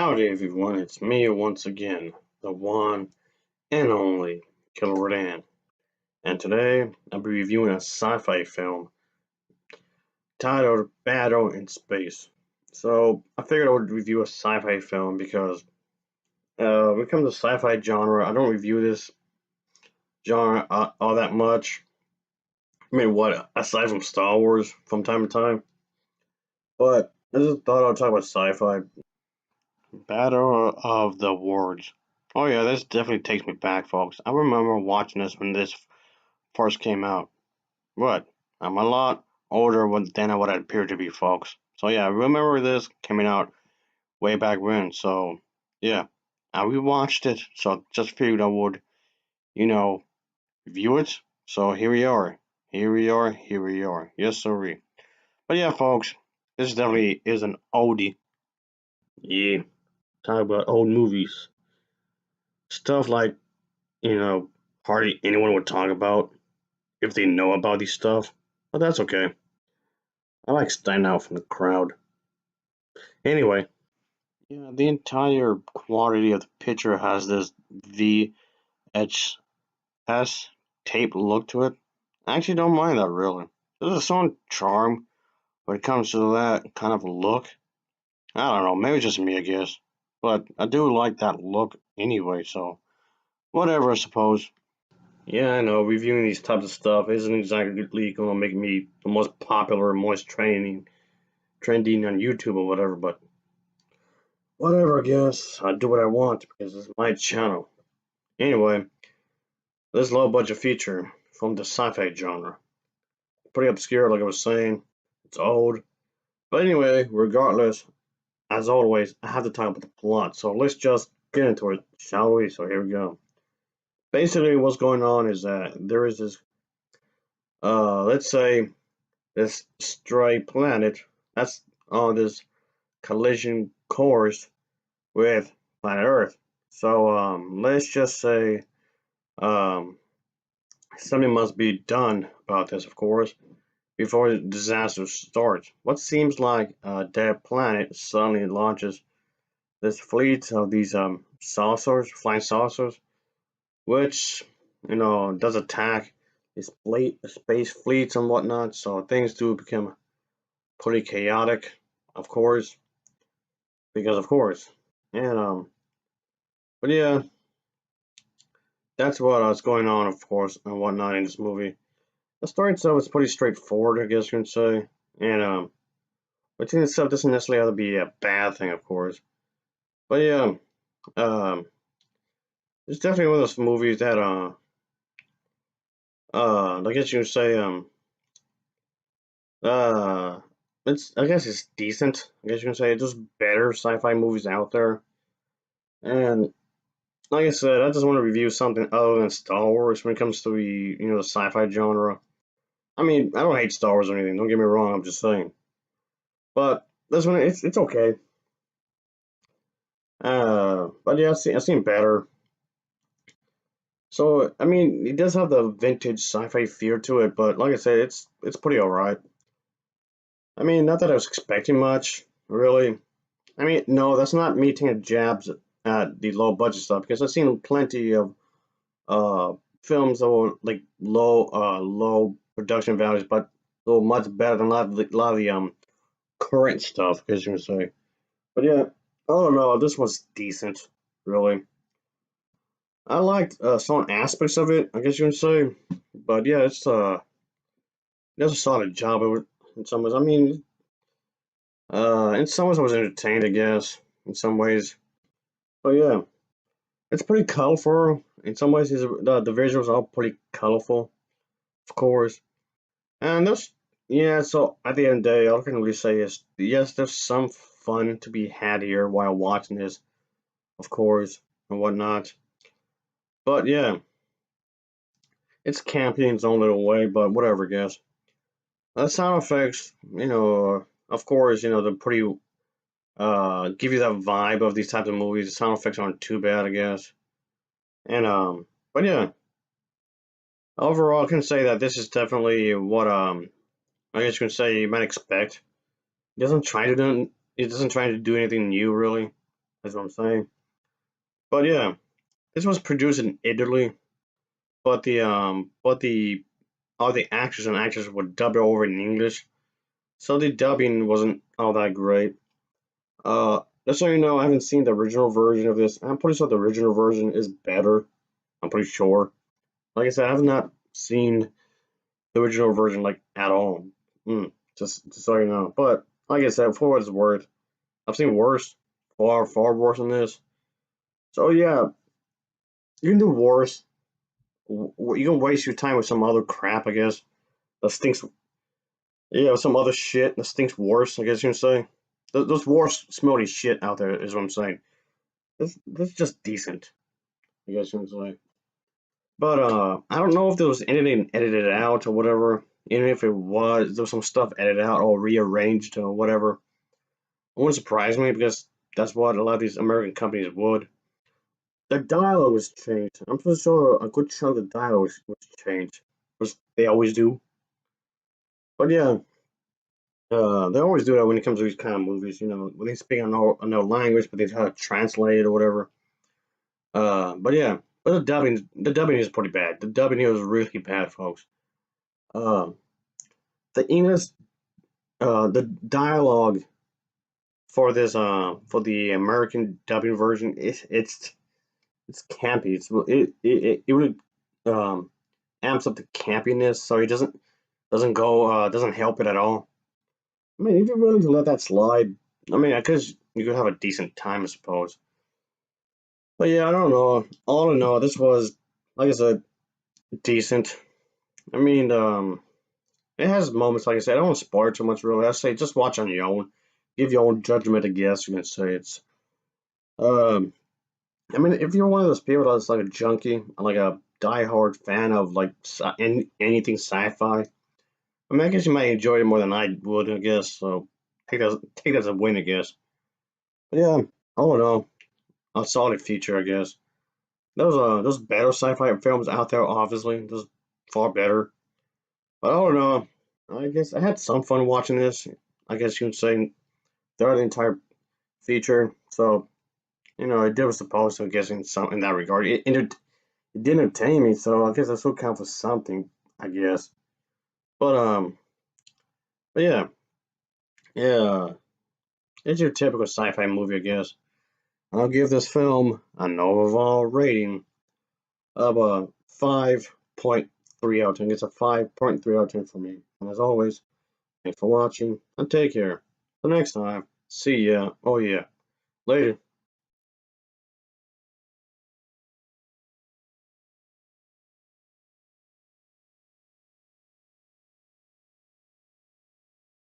Howdy everyone, it's me once again, the one and only Killer Rodan. And today I'll be reviewing a sci-fi film titled Battle in Space. So I figured I would review a sci-fi film because when it comes to sci-fi genre, I don't review this genre all that much. I mean, what, aside from Star Wars from time to time. But I just thought I'd talk about sci-fi. Battle of the Worlds. Oh yeah, this definitely takes me back, folks. I remember watching this when this first came out. What? I'm a lot older than what I appear to be, folks. So yeah, I remember this coming out way back when. So yeah, I rewatched it. So just figured I would, you know, review it. So here we are. Here we are. Here we are. Yes, sorry. But yeah, folks, this definitely is an oldie. Yeah, talk about old movies. Stuff like, hardly anyone would talk about if they know about these stuff. But that's okay. I like standing out from the crowd. Anyway, yeah, the entire quality of the picture has this VHS tape look to it. I actually don't mind that really. There's a certain charm when it comes to that kind of look. I don't know, maybe it's just me, I guess. But I do like that look anyway, so whatever, I suppose. Yeah, I know, reviewing these types of stuff isn't exactly gonna make me the most popular, most trending on YouTube or whatever, but whatever, I guess. I do what I want because it's my channel. Anyway, this low budget feature from the sci-fi genre. Pretty obscure, like I was saying. It's old. But anyway, regardless, as always, I have to talk about the plot. So let's just get into it, shall we? So here we go. Basically, what's going on is that there is this, let's say, this stray planet that's on this collision course with planet Earth. So let's just say um, something must be done about this, of course, before the disaster starts. What seems like a dead planet suddenly launches this fleet of these saucers, flying saucers, which does attack these space fleets and whatnot. So things do become pretty chaotic, of course, because of course, and but yeah, that's what's going on, of course, and whatnot in this movie. The story itself is pretty straightforward, I guess you can say, and which in itself doesn't necessarily have to be a bad thing, of course. But yeah, um, it's definitely one of those movies that I guess you would say uh, it's I guess it's decent. I guess you can say there's better sci-fi movies out there, and like I said, I just want to review something other than Star Wars when it comes to the sci-fi genre. I mean, I don't hate Star Wars or anything. Don't get me wrong. I'm just saying, but this one it's okay. But yeah, I've seen better. So I mean, it does have the vintage sci-fi feel to it, but like I said, it's pretty alright. I mean, not that I was expecting much, really. I mean, no, that's not me taking jabs at the low budget stuff because I've seen plenty of uh films that were like low production values, but they much better than a lot of the current stuff, as you can say. But yeah, I don't know. This was decent, really. I liked some aspects of it, I guess you can say. But yeah, it does a solid job of it in some ways. I mean, in some ways I was entertained, I guess, in some ways. But yeah, it's pretty colorful. In some ways, the visuals are pretty colorful, of course. And yeah, so at the end of the day, all I can really say is, yes, there's some fun to be had here while watching this, of course, and whatnot. But yeah, it's campy in its own little way, but whatever, I guess. The sound effects, of course, they're pretty, give you that vibe of these types of movies. The sound effects aren't too bad, I guess. And, but yeah, overall, I can say that this is definitely what, I guess you can say you might expect. It doesn't try to do anything new, really. That's what I'm saying. But yeah, this was produced in Italy, but the all the actors and actresses were dubbed over in English, so the dubbing wasn't all that great. Just so you know, I haven't seen the original version of this. I'm pretty sure the original version is better. I'm pretty sure. Like I said, I have not seen the original version like at all. Just so you know. But like I said, for what it's worth, I've seen worse, far worse than this. So yeah, you can do worse. You can waste your time with some other crap, I guess. That stinks. Yeah, some other shit that stinks worse. I guess you can say. Those worse smelly shit out there is what I'm saying. This is just decent. I guess you can say. But I don't know if there was anything edited out or whatever. Even if it was, there was some stuff edited out or rearranged or whatever. It wouldn't surprise me because that's what a lot of these American companies would. The dialogue was changed. I'm pretty sure a good chunk of the dialogue was changed, which they always do. But yeah, they always do that when it comes to these kind of movies. You know, when they speak another language, but they try to translate it or whatever. But yeah, but the dubbing is pretty bad. The dubbing here is really bad, folks. Um, the English, the dialogue for this, for the American dubbing version, it's campy. It really um amps up the campiness, so it doesn't help it at all. I mean, if you're willing to let that slide, I mean, I guess you could have a decent time, I suppose. But yeah, I don't know. All in all, this was, like I said, decent. I mean, it has moments, like I said. I don't want to spoil too much, really. I say just watch on your own, give your own judgment. I guess you can say it's. Um, I mean, if you're one of those people that's like a junkie, like a diehard fan of like anything sci-fi, I mean, I guess you might enjoy it more than I would, I guess. So take that as a win, I guess. But yeah, all in all, a solid feature, I guess. There's better sci-fi films out there, obviously. There's far better. But I don't know. I guess I had some fun watching this. I guess you could say throughout the entire feature. So, you know, I did was supposed to, I guess, in some in that regard. It did entertain me, so I guess that still count for something, I guess. But but yeah, yeah, it's your typical sci-fi movie, I guess. I'll give this film an overall rating of a 5.3 out of 10. It's a 5.3 out of 10 for me. And as always, thanks for watching and take care. Till next time, see ya. Oh yeah, later.